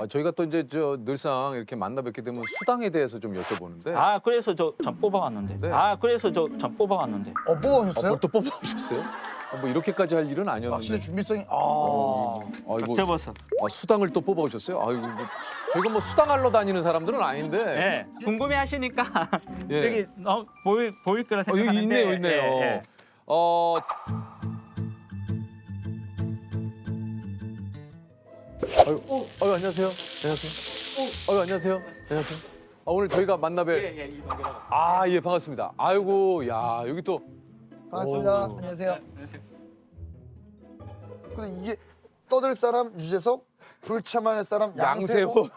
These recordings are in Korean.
저희가 또 이제 늘상 이렇게 만나 뵙게 되면 수당에 대해서 좀 여쭤보는데. 아 그래서 저 전 뽑아왔는데. 네. 아 그래서 저 전 뽑아왔는데. 뽑아오셨어요? 뭘 또 뽑아오셨어요? 뭐 이렇게까지 할 일은 아니었는데. 확실히 준비성이 아이고, 접었어. 수당을 또 뽑아오셨어요? 아이고, 저희가 뭐 수당하러 다니는 사람들은 아닌데. 예. 궁금해하시니까 예. 여기 보일 거라 여기 생각하는데. 있네요. 예, 예. 안녕하세요. 안녕하세요. 안녕하세요. 오늘 저희가 만나뵐. 예, 이동규라고. 예, 반갑습니다. 아이고, 야, 여기 또. 반갑습니다. 오. 안녕하세요. 안녕하세요. 근데 이게 떠들 사람 유재석, 불참할 사람 양세호. 양세호.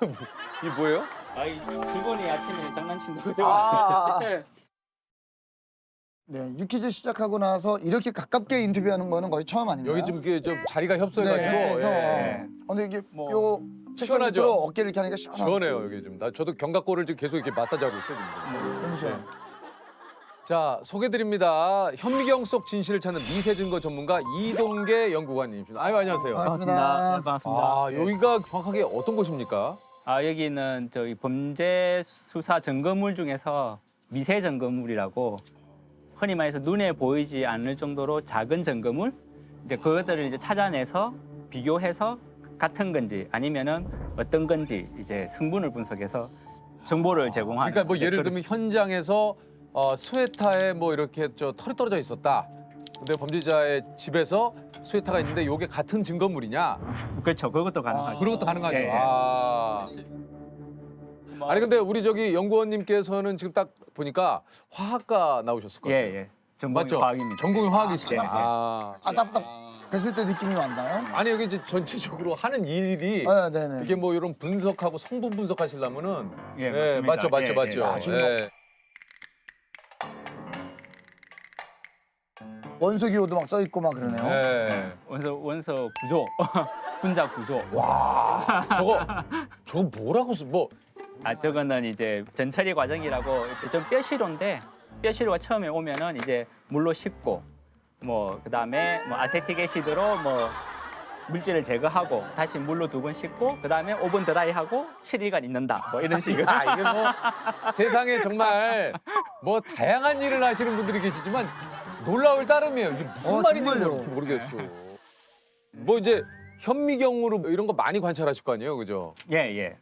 이게 뭐예요? 아이 직원이 아침에 장난친다 그죠? 아. 네, 유퀴즈 시작하고 나서 이렇게 가깝게 인터뷰하는 거는 거의 처음 아닌가요? 여기 좀 이게 좀 자리가 협소해가지고. 네, 그래서 예. 근데 이게 뭐, 요 시원하죠? 시원하죠. 어깨를 이렇게 하니까 시원해요, 여기 좀. 저도 견갑골을 지금 계속 이렇게 마사지하고 있어요, 지금. 너무 시원. 자, 소개드립니다. 현미경 속 진실을 찾는 미세 증거 전문가 이동계 연구관님입니다. 안녕하세요. 반갑습니다. 네, 반갑습니다. 여기가 정확하게 어떤 곳입니까? 여기는 저희 범죄 수사 증거물 중에서 미세 증거물이라고 흔히 말해서 눈에 보이지 않을 정도로 작은 증거물 이제 그것들을 이제 찾아내서 비교해서 같은 건지 아니면은 어떤 건지 이제 성분을 분석해서 정보를 제공하는. 그러니까 뭐 예를 들면 현장에서 스웨터에 뭐 이렇게 털이 떨어져 있었다. 근데 범죄자의 집에서 스웨터가 있는데 이게 같은 증거물이냐? 그렇죠. 그것도 가능하죠. 그런 것도 가능하죠. 예, 예. 아니 근데 우리 저기 연구원님께서는 지금 딱 보니까 화학과 나오셨을 거예요. 예. 전공이 맞죠? 과학입니다. 전공이 화학이시잖아요. 답답. 뵀을 때 느낌이 왔나요? 아니 여기 이제 전체적으로 하는 일이 네네. 이게 뭐 이런 분석하고 성분 분석하시려면은 예, 맞습니다. 맞죠. 예, 예. 아, 정말. 예. 원소 기호도 막 써 있고 막 그러네요. 예. 원소 구조, 분자 구조. 와, 저거 뭐라고 써? 뭐 저거는 이제 전처리 과정이라고 좀 뼈시로인데 뼈시로가 처음에 오면은 이제 물로 씻고 뭐 그다음에 뭐 아세틱 애시드로 뭐 물질을 제거하고 다시 물로 2번 씻고 그다음에 오븐 드라이하고 7일간 있는다. 뭐 이런 식으로. 이게 뭐 세상에 정말 뭐 다양한 일을 하시는 분들이 계시지만 놀라울 따름이에요. 이게 무슨 말인지 정말요. 모르겠어. 뭐 이제 현미경으로 이런 거 많이 관찰하실 거 아니에요, 그죠? 예. 이게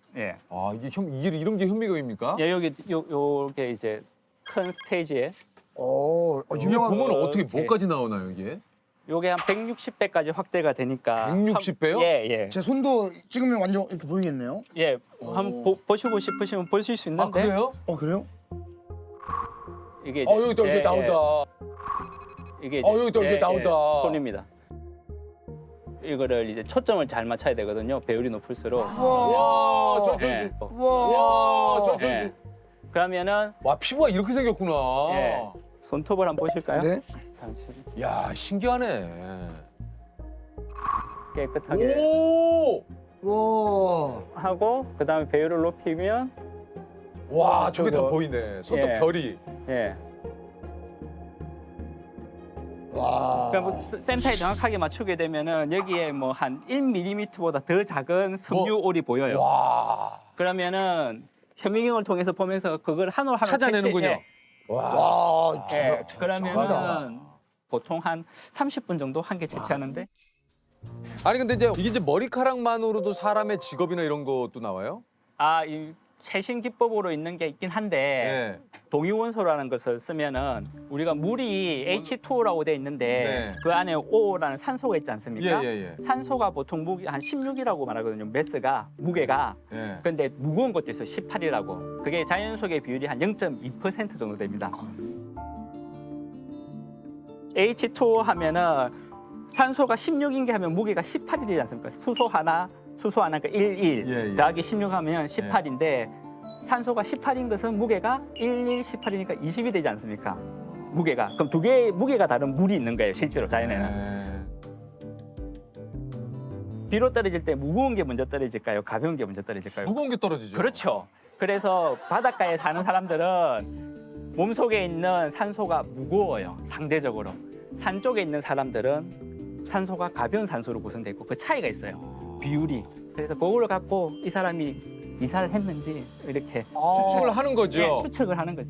이런 게 현미경입니까? 예, 여기 요게 이제 큰 스테이지에 이게 유명한 보면 어떻게 이렇게. 뭐까지 나오나요, 이게? 요게 한 160배까지 확대가 되니까 160배요? 예. 제 손도 찍으면 완전 이렇게 보이겠네요. 예. 한번 보시고 싶으시면 보실 수 있는데 그래요? 그래요? 이게 여기 또 이제 나온다. 이게 여기 또 이제 나온다. 손입니다. 이거를 이제 초점을 잘 맞춰야 되거든요. 배율이 높을수록. 와, 예. 와, 예. 그러면은 와, 피부가 이렇게 생겼구나. 예. 손톱을 한번 보실까요? 네. 당신 야, 신기하네. 깨끗하게 오! 와. 하고 그다음에 배율을 높이면 와, 저게 다 저거. 보이네. 손톱 예. 결이. 예. 와. 그러니까 뭐 센터에 정확하게 맞추게 되면은 여기에 뭐 한 1mm보다 더 작은 섬유올이 보여요. 와. 그러면은 현미경을 통해서 보면서 그걸 한 올 하나 찾아내는군요. 와. 예. 그러면은 보통 한 30분 정도 한 개 채취하는데 아니 근데 이게 이제 머리카락만으로도 사람의 직업이나 이런 것도 나와요? 이 최신 기법으로 있는 게 있긴 한데 네. 동위원소라는 것을 쓰면은 우리가 물이 H2O라고 돼 있는데 네. 그 안에 O라는 산소가 있지 않습니까? 예. 산소가 보통 무게 한 16이라고 말하거든요. 매스가 무게가. 예. 근데 무거운 것도 있어요. 18이라고. 그게 자연 속의 비율이 한 0.2% 정도 됩니다. H2O 하면은 산소가 16인 게 하면 무게가 18이 되지 않습니까? 수소 하나 그러니까 11 예. 더하기 16 하면 18인데 산소가 18인 것은 무게가 11, 18이니까 20이 되지 않습니까? 무게가. 그럼 두 개의 무게가 다른 물이 있는 거예요, 실제로 자연에는. 비로 떨어질 때 무거운 게 먼저 떨어질까요? 가벼운 게 먼저 떨어질까요? 무거운 게 떨어지죠. 그렇죠. 그래서 바닷가에 사는 사람들은 몸속에 있는 산소가 무거워요, 상대적으로. 산 쪽에 있는 사람들은 산소가 가벼운 산소로 구성돼 있고 그 차이가 있어요. 비율이. 그래서 그걸 갖고 이 사람이 이사를 했는지 이렇게 추측을 하는 거죠. 예, 추측을 하는 거죠.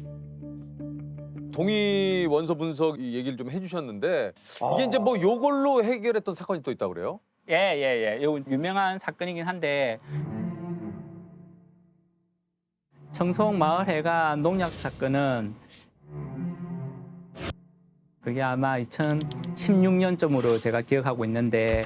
동의 원서 분석 이 얘기를 좀 해주셨는데 이게 이제 뭐 요걸로 해결했던 사건이 또 있다고 그래요? 예. 요 유명한 사건이긴 한데 청송 마을회가 농약 사건은 그게 아마 2016년쯤으로 제가 기억하고 있는데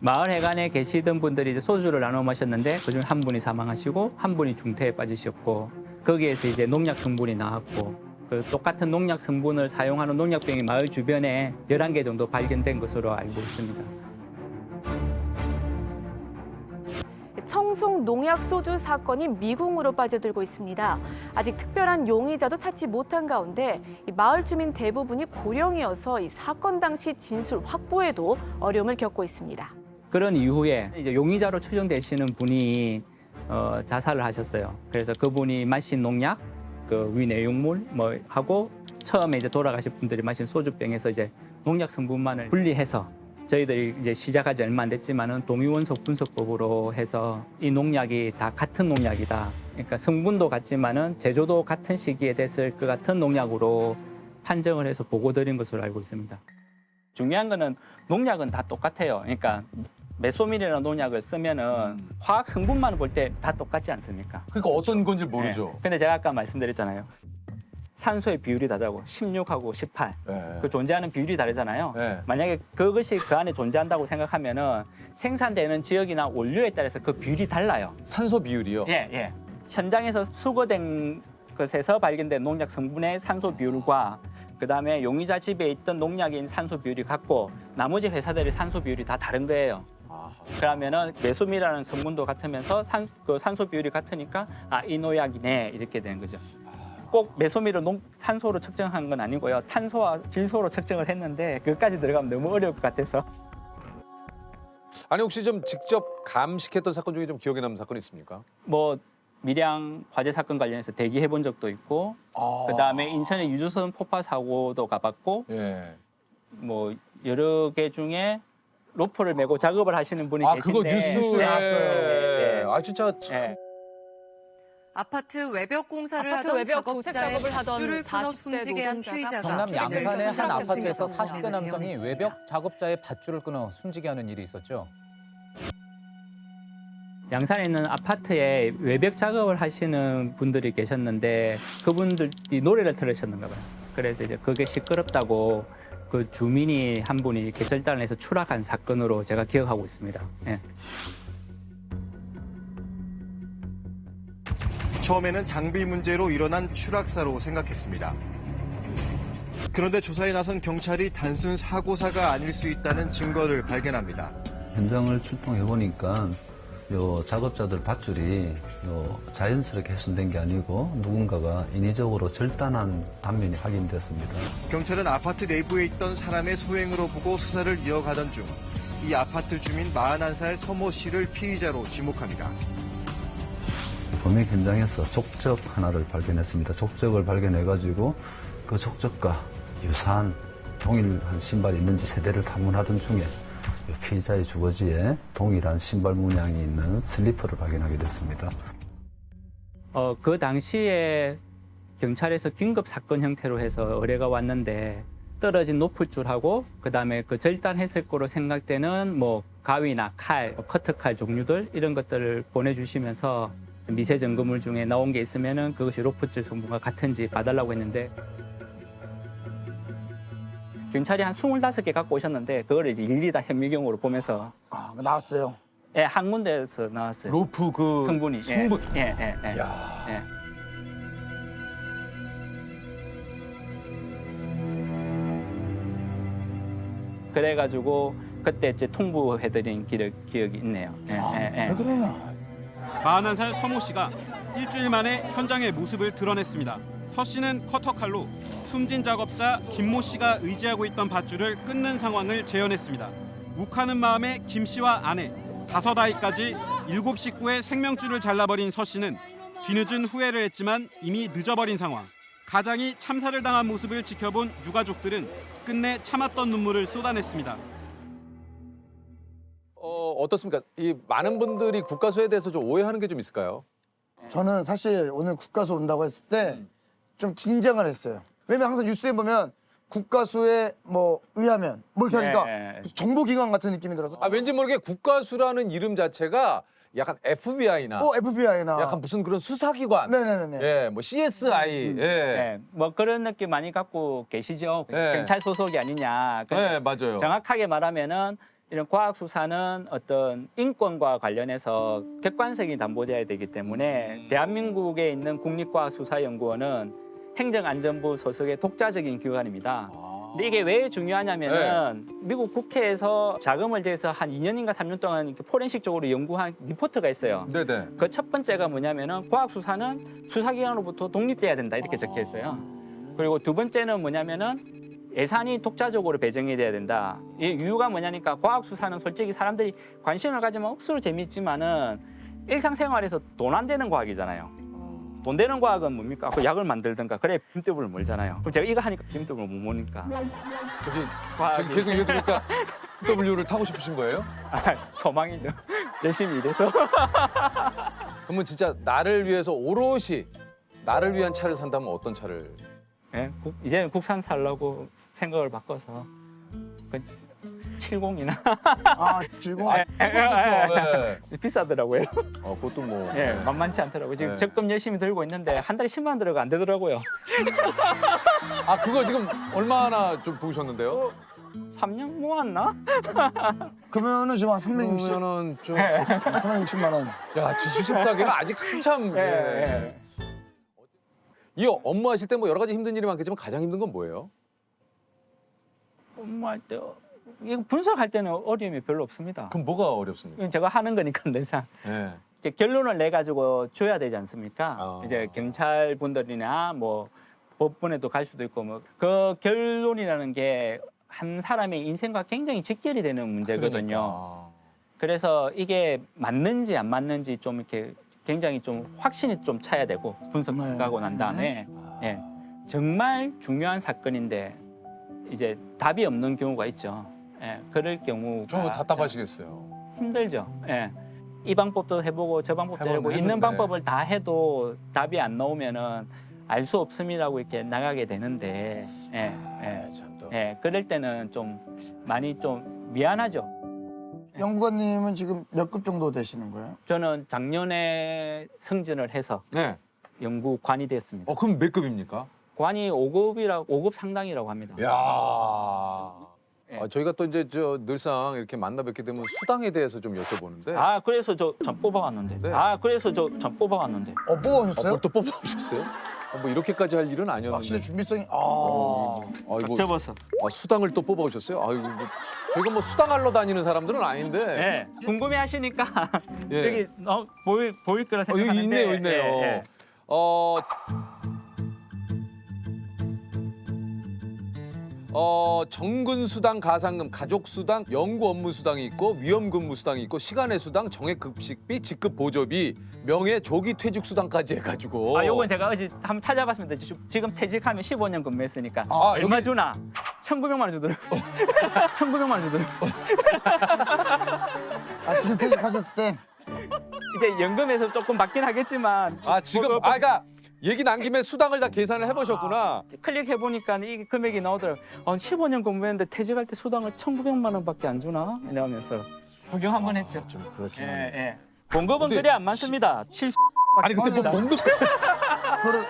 마을 회관에 계시던 분들이 이제 소주를 나눠 마셨는데 그중 한 분이 사망하시고 한 분이 중태에 빠지셨고 거기에서 이제 농약 성분이 나왔고 그 똑같은 농약 성분을 사용하는 농약병이 마을 주변에 11개 정도 발견된 것으로 알고 있습니다. 청송 농약 소주 사건이 미궁으로 빠져들고 있습니다. 아직 특별한 용의자도 찾지 못한 가운데 이 마을 주민 대부분이 고령이어서 이 사건 당시 진술 확보에도 어려움을 겪고 있습니다. 그런 이후에 이제 용의자로 추정되시는 분이 자살을 하셨어요. 그래서 그분이 마신 농약, 그 위내용물 뭐 하고 처음에 이제 돌아가신 분들이 마신 소주병에서 이제 농약 성분만을 분리해서 저희들이 이제 시작하지 얼마 안 됐지만은 동위원소 분석법으로 해서 이 농약이 다 같은 농약이다. 그러니까 성분도 같지만은 제조도 같은 시기에 됐을 것 같은 농약으로 판정을 해서 보고드린 것으로 알고 있습니다. 중요한 거는 농약은 다 똑같아요. 그러니까 메소밀이라는 농약을 쓰면은 화학 성분만 볼 때 다 똑같지 않습니까? 그러니까 어떤 건지 모르죠. 네. 근데 제가 아까 말씀드렸잖아요. 산소의 비율이 다르고 16하고 18. 네. 그 존재하는 비율이 다르잖아요. 네. 만약에 그것이 그 안에 존재한다고 생각하면은 생산되는 지역이나 원료에 따라서 그 비율이 달라요. 산소 비율이요. 예. 현장에서 수거된 것에서 발견된 농약 성분의 산소 비율과 그다음에 용의자 집에 있던 농약인 산소 비율이 같고 나머지 회사들의 산소 비율이 다 다른 거예요. 그러면은 메소밀이라는 성분도 같으면서 산소 비율이 같으니까 이 농약이네 이렇게 되는 거죠. 꼭 메소밀을 산소로 측정한 건 아니고요. 탄소와 질소로 측정을 했는데 그것까지 들어가면 너무 어려울 것 같아서. 아니 혹시 좀 직접 감식했던 사건 중에 좀 기억에 남는 사건 있습니까? 뭐 밀양 화재 사건 관련해서 대기해 본 적도 있고 그다음에 인천의 유조선 폭파 사고도 가봤고 예. 뭐 여러 개 중에 로프를 메고 작업을 하시는 분이 계신데 그거 뉴스에 나왔어요. 아 진짜 예. 아파트 외벽 공사를 아파트 하던 외벽 도색 작업자의 작업을 하던 밧줄을 끊어 40대 숨지게 한 노동자가 피의자가 경남 양산의 한 트럭 아파트에서 교통사고를 40대 남성이 재현했습니다. 외벽 작업자의 밧줄을 끊어 숨지게 하는 일이 있었죠. 양산에 있는 아파트에 외벽 작업을 하시는 분들이 계셨는데 그분들이 노래를 들으셨는가 봐요. 그래서 이제 그게 시끄럽다고 그 주민이 한 분이 계절단을 해서 추락한 사건으로 제가 기억하고 있습니다. 예. 처음에는 장비 문제로 일어난 추락사로 생각했습니다. 그런데 조사에 나선 경찰이 단순 사고사가 아닐 수 있다는 증거를 발견합니다. 현장을 출동해 보니까 요 작업자들 밧줄이 자연스럽게 훼손된 게 아니고 누군가가 인위적으로 절단한 단면이 확인됐습니다. 경찰은 아파트 내부에 있던 사람의 소행으로 보고 수사를 이어가던 중 이 아파트 주민 41살 서모 씨를 피의자로 지목합니다. 범행 현장에서 족적 하나를 발견했습니다. 족적을 발견해가지고 그 족적과 유사한 동일한 신발이 있는지 세대를 탐문하던 중에 피의자의 주거지에 동일한 신발 문양이 있는 슬리퍼를 발견하게 됐습니다. 그 당시에 경찰에서 긴급 사건 형태로 해서 의뢰가 왔는데 떨어진 높을 줄하고 그다음에 그 절단했을 거로 생각되는 뭐 가위나 칼, 커트칼 종류들 이런 것들을 보내주시면서 미세 점검물 중에 나온 게 있으면은 그것이 로프질 성분과 같은지 봐달라고 했는데 경찰이 한 25개 갖고 오셨는데 그걸 이제 일일이 다 현미경으로 보면서 나왔어요. 예, 한 군데에서 나왔어요. 로프 그 성분이 성분. 예. 야. 예. 그래가지고 그때 이제 통보해드린 기억이 있네요. 왜 그러나? 41살 서모 씨가 일주일 만에 현장의 모습을 드러냈습니다. 서 씨는 커터칼로 숨진 작업자 김모 씨가 의지하고 있던 밧줄을 끊는 상황을 재현했습니다. 욱하는 마음에 김 씨와 아내, 5아이까지 7식구의 생명줄을 잘라버린 서 씨는 뒤늦은 후회를 했지만 이미 늦어버린 상황. 가장이 참사를 당한 모습을 지켜본 유가족들은 끝내 참았던 눈물을 쏟아냈습니다. 어떻습니까? 이 많은 분들이 국가수에 대해서 좀 오해하는 게 좀 있을까요? 저는 사실 오늘 국가수 온다고 했을 때 좀 긴장을 했어요. 왜냐면 항상 뉴스에 보면 국가수에 뭐 의하면 뭐 이렇게 하니까 예, 예. 정보기관 같은 느낌이 들어서 아, 왠지 모르게 국가수라는 이름 자체가 약간 FBI나 FBI나 약간 무슨 그런 수사기관, 네네네. 예, 뭐 CSI, 예, 예, 뭐 그런 느낌 많이 갖고 계시죠. 네. 경찰 소속이 아니냐. 근데 예, 맞아요. 정확하게 말하면은 이런 과학 수사는 어떤 인권과 관련해서 객관성이 담보돼야 되기 때문에 대한민국에 있는 국립과학수사연구원은 행정안전부 소속의 독자적인 기관입니다. 근데 이게 왜 중요하냐면은 미국 국회에서 자금을 대서 한 2년인가 3년 동안 이렇게 포렌식적으로 연구한 리포트가 있어요. 네네. 그 첫 번째가 뭐냐면은 과학 수사는 수사기관으로부터 독립돼야 된다 이렇게 적혀 있어요. 그리고 두 번째는 뭐냐면은 예산이 독자적으로 배정이 돼야 된다. 이 이유가 뭐냐니까 과학 수사는 솔직히 사람들이 관심을 가지면 억수로 재밌지만은 일상생활에서 돈 안 되는 과학이잖아요. 돈 되는 과학은 뭡니까? 그 약을 만들든가 그래 빔더블을 몰잖아요. 그럼 제가 이거 하니까 빔더블을 못 모니까. 저기 과학이. 계속 이거 들으니까 W를 타고 싶으신 거예요? 소망이죠. 열심히 일해서. 그러면 진짜 나를 위해서 오롯이 나를 위한 차를 산다면 어떤 차를? 예, 이제는 국산 살라고 생각을 바꿔서 70이나 아 즐거워. 네. 비싸더라고요. 그것도 뭐. 예, 만만치 않더라고요. 지금 네. 적금 열심히 들고 있는데 한 달에 10만 원 들어가 안 되더라고요. 아, 그거 지금 얼마나 좀 부으셨는데요? 3년 모았나? 그러면은 지금 한 360, 그러면은 좀. 360만 원. 야, 74개는 아직 한참. 예, 예. 예. 이 업무하실 때 뭐 여러 가지 힘든 일이 많겠지만 가장 힘든 건 뭐예요? 업무할 때 이거 분석할 때는 어려움이 별로 없습니다. 그럼 뭐가 어렵습니까? 이건 제가 하는 거니까 늘상 예. 이제 결론을 내 가지고 줘야 되지 않습니까? 아. 이제 경찰 분들이나 뭐 법원에도 갈 수도 있고 뭐 그 결론이라는 게 한 사람의 인생과 굉장히 직결이 되는 문제거든요. 그러니까. 그래서 이게 맞는지 안 맞는지 좀 이렇게 굉장히 좀 확신이 좀 차야 되고 분석하고 난 다음에 예, 정말 중요한 사건인데 이제 답이 없는 경우가 있죠. 예, 그럴 경우가 좀 답답하시겠어요. 힘들죠. 예. 이 방법도 해보고 저 방법도 해보면 해보고 있는 했는데. 방법을 다 해도 답이 안 나오면은 알 수 없음이라고 이렇게 나가게 되는데 예, 예. 참 또. 예, 그럴 때는 좀 많이 좀 미안하죠. 연구관님은 지금 몇 급 정도 되시는 거예요? 저는 작년에 승진을 해서 네. 연구관이 됐습니다. 그럼 몇 급입니까? 관이 5급 상당이라고 합니다. 야. 예. 저희가 또 이제 늘상 이렇게 만나 뵙게 되면 수당에 대해서 좀 여쭤보는데. 아, 그래서 저 전 뽑아왔는데. 네. 아, 그래서 저 전 뽑아왔는데. 뽑아오셨어요? 뭘 또 뽑아오셨어요? 뭐 이렇게까지 할 일은 아니었는데. 확실히 준비성이 아이고, 접어서. 수당을 또 뽑아오셨어요? 아이고, 저희가 뭐 수당하러 다니는 사람들은 아닌데. 예. 궁금해 하시니까 예. 여기 보일 거라 생각하는데. 여기 있네요, 있네요. 예, 예. 정근 수당, 가상금, 가족 수당, 연구 업무 수당이 있고 위험 근무 수당이 있고 시간의 수당, 정액 급식비, 직급 보조비, 명예 조기 퇴직 수당까지 해가지고. 아, 요건 제가 어제 한번 찾아봤습니다. 지금 퇴직하면 15년 근무했으니까 아, 얼마 여기- 주나? 1,900만 원 주더라고. 1,900만 원 주더라고. 아 지금 퇴직하셨을 때 이제 연금에서 조금 받긴 하겠지만 지금 그러니까 얘기 난 김에 수당을 다 계산을 해보셨구나. 클릭해 보니까 이 금액이 나오더라고. 15년 근무했는데 퇴직할 때 수당을 1,900만 원밖에 안 주나? 이러면서 구경 한번 했죠. 좀 그렇긴 예, 하네. 예. 봉급은 근데 그래 안 많습니다. 70. 아니 근데 뭐 봉급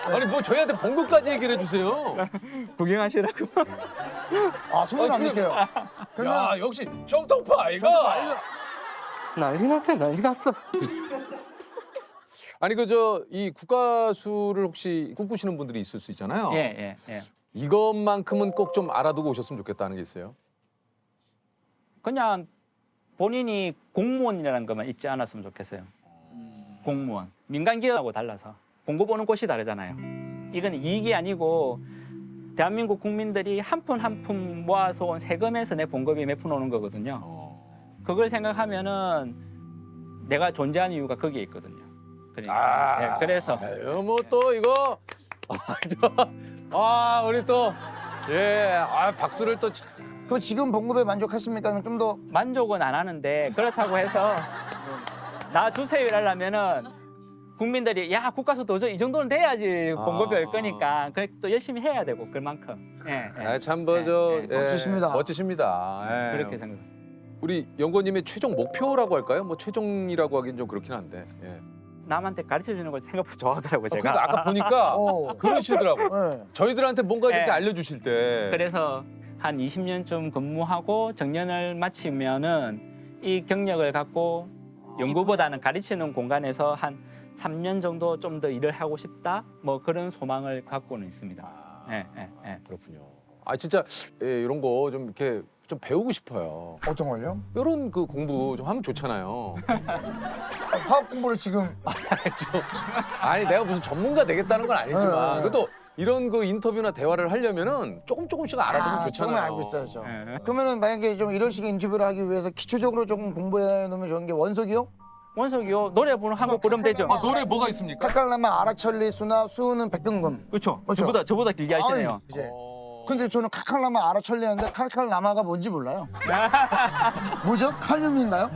아니 뭐 저희한테 봉급까지 얘기를 해주세요. 구경하시라고. 소문 안 낼게요. 야 역시 정통파 아이가. 난리 났네, 난리 났어. 아니 이 국가수를 혹시 꿈꾸시는 분들이 있을 수 있잖아요. 예, 예, 예. 이것만큼은 꼭 좀 알아두고 오셨으면 좋겠다는 게 있어요. 그냥 본인이 공무원이라는 것만 잊지 않았으면 좋겠어요. 공무원. 민간 기업하고 달라서 봉급 오는 곳이 다르잖아요. 이건 이익이 아니고 대한민국 국민들이 한 푼 한 푼 모아서 온 세금에서 내 봉급이 몇 푼 오는 거거든요. 그걸 생각하면은 내가 존재하는 이유가 거기에 있거든요. 그러니까. 예, 그래서 뭐 또 이거 우리 또 박수를 또 그럼 지금 봉급에 만족하십니까? 좀 더 만족은 안 하는데 그렇다고 해서 나 주세요 이러려면은 국민들이 야 국가수 도저 이 정도는 돼야지 봉급이 올 거니까 그래 또 열심히 해야 되고 그만큼 참 뭐저 멋지십니다. 멋지십니다. 예. 그렇게 생각합니다. 우리 연구원님의 최종 목표라고 할까요? 뭐 최종이라고 하긴 좀 그렇긴 한데. 예. 남한테 가르쳐 주는 걸 생각보다 좋아하더라고요 제가. 그러니까 아까 보니까 그러시더라고. 네. 저희들한테 뭔가 이렇게 네. 알려주실 때. 그래서 한 20년쯤 근무하고 정년을 마치면은 이 경력을 갖고 연구보다는 가르치는 공간에서 한 3년 정도 좀 더 일을 하고 싶다 뭐 그런 소망을 갖고는 있습니다. 그렇군요. 아 진짜 이런 거 좀 이렇게 좀 배우고 싶어요. 어떤 걸요? 이런 그 공부 좀 하면 좋잖아요. 화학 공부를 지금 아니 내가 무슨 전문가 되겠다는 건 아니지만 네. 그래도 이런 그 인터뷰나 대화를 하려면은 조금씩 알아두면 좋잖아요. 조금은 알고 있어야죠. 네. 그러면은 만약에 좀 이런 식의 인터뷰를 하기 위해서 기초적으로 조금 공부해 놓으면 좋은 게 원석이요? 원석이요 노래 부르는 한곡 부르면 되죠. 노래 뭐가 있습니까? 칼칼라마 아라천리 수나 수는 백등금. 그렇죠. 그렇죠. 저보다 길게 하시네요. 아유, 이제. 근데 저는 칼칼라마 아라천리 하는데 칼칼라마가 뭔지 몰라요. 뭐죠? 칼륨인가요?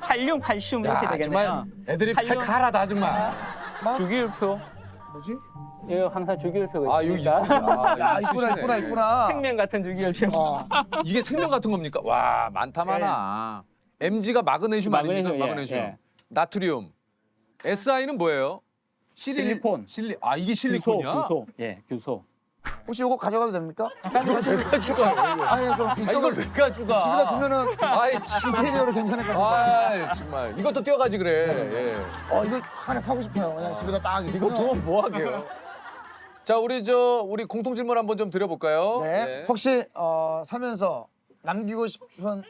칼륨, 칼슘 이렇게 야, 되겠네요. 정말 애들이 칼륨. 칼칼하다 정말. 주기율표. 뭐지? 이거 항상 주기율표가 아 이거 있으니까. 있으시네. 야, 있구나, 있구나. 생명 같은 주기율표. 이게 생명 같은 겁니까? 와 많다 많아. MG가 마그네슘 아닙니까? 마그네슘, 예, 마그네슘. 예. 나트륨. SI는 뭐예요? 실리콘. 아 이게 실리콘이야? 규소. 예, 규소. 혹시 이거 가져가도 됩니까? 이걸 왜 가져가? 아니 좀 아, 이걸 왜 가져가? 집에다 두면은 아이 참. 인테리어로 괜찮을 것 같아서. 아 정말 이것도 뛰어가지 그래. 예. 이거 하나 사고 싶어요. 그냥 집에다 딱 이거 있으면. 두면 뭐 하게요? 자 우리 공통 질문 한번 좀 드려볼까요? 네. 혹시 살면서 남기고 싶은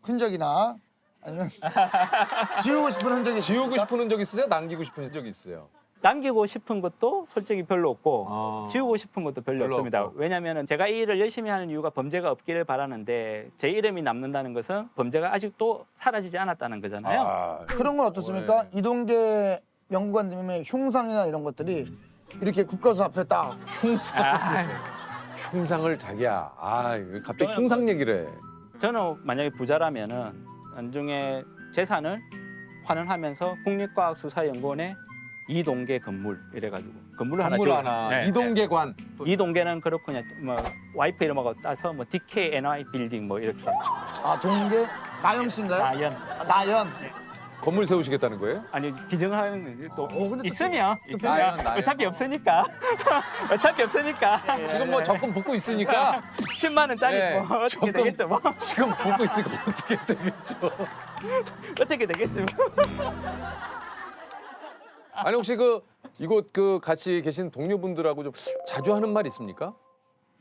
흔적이나 아니면 지우고 싶은 흔적이 지우고 있습니까? 싶은 흔적 있으세요? 남기고 싶은 흔적 있으세요? 남기고 싶은 것도 솔직히 별로 없고 아. 지우고 싶은 것도 별로 별로 없습니다. 없고. 왜냐하면 제가 이 일을 열심히 하는 이유가 범죄가 없기를 바라는데 제 이름이 남는다는 것은 범죄가 아직도 사라지지 않았다는 거잖아요. 아, 그런 건 어떻습니까? 이동계 연구관님의 흉상이나 이런 것들이 이렇게 국가수 앞에 딱 흉상. 흉상을 자기야. 아 이거 갑자기 흉상 얘기를 해. 저는 만약에 부자라면은 나중에 재산을 환원하면서 국립과학수사연구원에 이동계 건물 이래가지고 건물을 건물 지어요. 하나. 네, 이동계관. 네. 이동계는 그렇군요. 뭐 와이프 이름하고 따서 뭐 DKNY 빌딩 뭐 이렇게 동계 나영 씨인가요? 나연 나연. 건물 세우시겠다는 거예요? 아니 기증하는 또 근데 또 있으면 나연. 어차피 없으니까 어차피 없으니까 지금 뭐 적금 붓고 있으니까 10만 원짜리 네, 뭐 어떻게 적금. 되겠죠 뭐 지금 붓고 있으니까 어떻게 되겠죠? 어떻게 되겠죠 뭐. 아니 혹시 이곳 같이 계신 동료분들하고 좀 자주 하는 말 있습니까?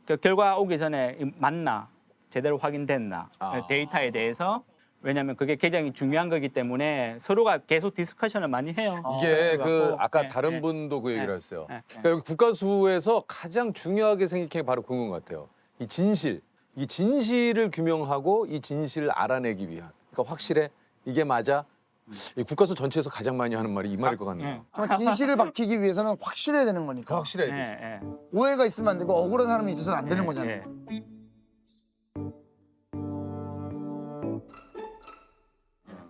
그 결과 오기 전에 맞나 제대로 확인됐나 아. 데이터에 대해서 왜냐하면 그게 굉장히 중요한 거기 때문에 서로가 계속 디스커션을 많이 해요. 이게 그래갖고, 아까 네, 다른 네. 분도 그 얘기를 네. 했어요. 네. 그러니까 여기 국가수에서 가장 중요하게 생각한 게 바로 그건 것 같아요. 이 진실. 이 진실을 규명하고 이 진실을 알아내기 위한. 그러니까 확실해. 이게 맞아. 이 국가수 전체에서 가장 많이 하는 말이 이 말일 것 같네요. 네. 정말 진실을 밝히기 위해서는 확실해야 되는 거니까. 확실해야 돼. 네, 네. 오해가 있으면 안 되고 억울한 사람이 있어서는 안 되는 거잖아요. 네.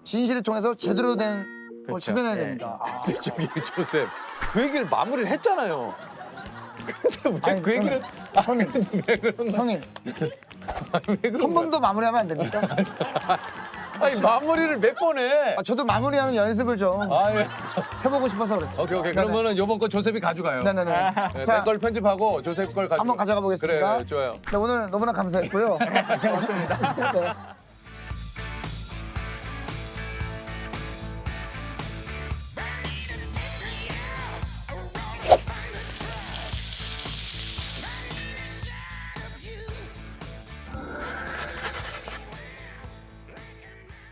진실을 통해서 제대로 된 걸 그렇죠. 찾아내야 네. 됩니다. 근데 저기 조셉 그 얘기를 마무리를 했잖아요. 근데 왜 아니, 그 얘기를 형님, 왜 그런 거? 형님 왜 그런 한 번 더 마무리하면 안 됩니까? 아니 마무리를 몇 번 해? 저도 마무리하는 연습을 좀 아, 해보고 싶어서 그랬어요. 오케이. 네네. 그러면은 요번 거 조셉이 가져가요. 네네네. 네, 자, 내 걸 편집하고 조셉 걸 가지고 한번 가져가 보겠습니다. 그래, 좋아요. 네, 오늘 너무나 감사했고요. 고맙습니다. 네.